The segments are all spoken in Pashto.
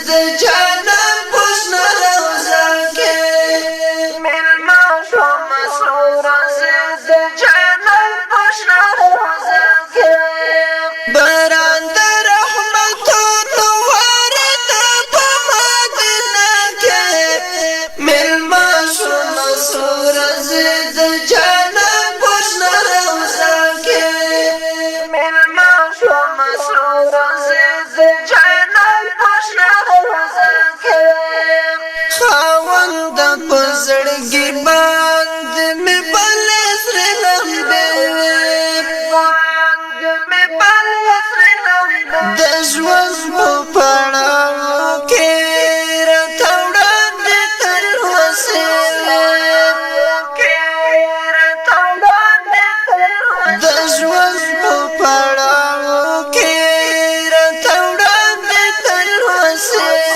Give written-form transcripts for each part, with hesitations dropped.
د جانان پوشنا روزا کې ملما شوم سورز د جانان پوشنا روزا کې باران د رحمتونو ورد په مدینه کې ملما شوم سورز د جانان پوشنا روزا کې ملما شوم سورز د جانان پوشنا روزا کې خاوند په زړګي باندې مې بل سره لمبه د ژوند په پړاو کې راته وړاندې تر وسیله د ژوند په پړاو کې راته وړاندې تر وسیله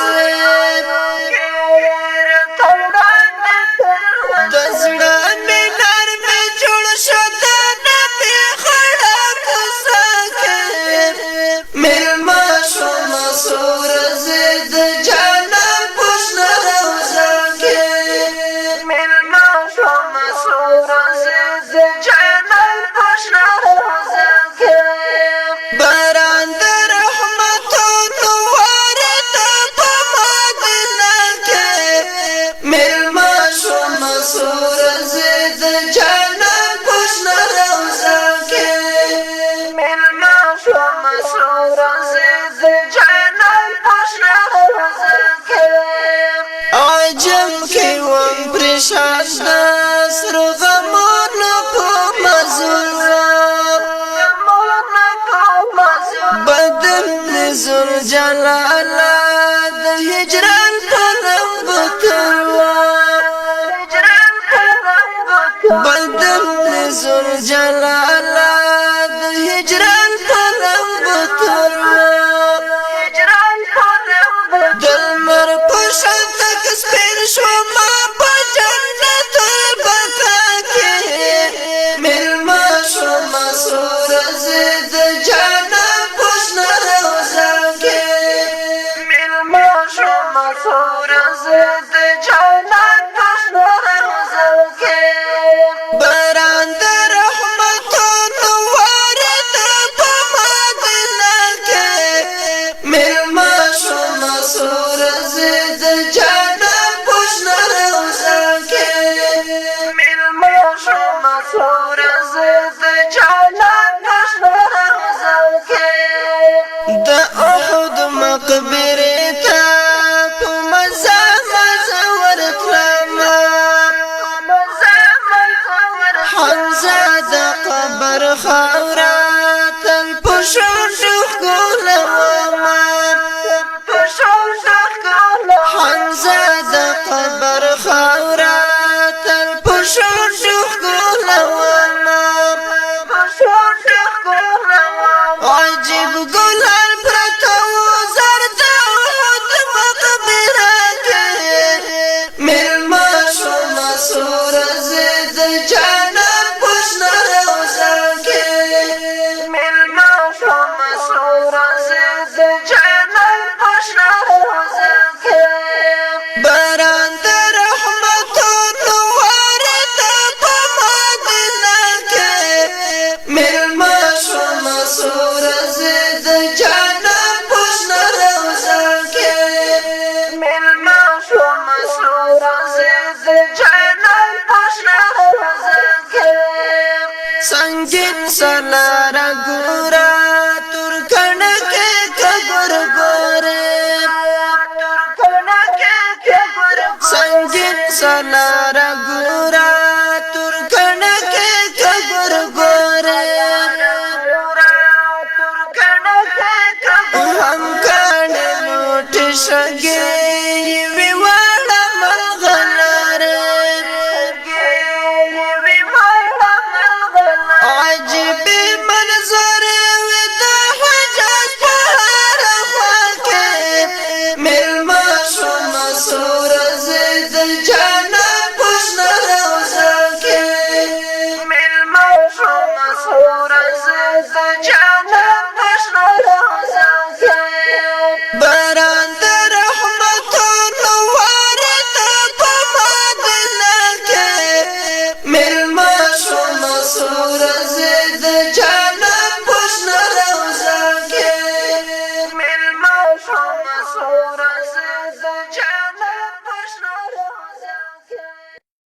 د زړه مې نرمه جوړ شو د نبي خړه کوڅه کې ملما شوم سورز د جانان پوشنا روزا کې ملما شوم سورز د جانان پوشنا روزا کې باران د رحمتونو ورد په مدینه کې ملما شوم سورز د جانان پوشنا روزا کې ملما شوم سورز د جانان پوشنا روزا کې عجم کې وم پریشان سر غمونو په مزور بدن نزول جلالا د هجران په لمبتروا بدن نزول جلالا د هجران په لمبتروا دلمر په شانتک سپین شو ما په جنت البقا کې ملما شوم سورز د جانان پوشنا روزا کې ملما شوم سورز د جانان پوشنا روزا کې باران د رحمتونو ورد په مدینه کې ملما شوم سورز د جانان پوشنا روزا کې ملما شوم سورز د جانان پوشنا روزا کې د احد مقبره ته په مزه ورتلم حمزه د قبر خاوره تل په شونډو ښکلوم حمزه د قبر خاوره تل په شونډو ښکلوم عجیب ګلان پرته وو زر د احد مقبره کې ملما شوم سورز د جانان پوشنا روزا کې ملما شوم سورز د جانان پوشنا روزا کې باران د رحمتونو ورد په مدینه کې ملما شوم سورز د جانان پوشنا روزا کې ملما شوم سورز د جانان پوشنا روزا کې سنگین سلار ګورا ترکن کې کبر ګوره سنگین سلار ګورا ترکن کې کبر ګوره هم کړه لوټ شګې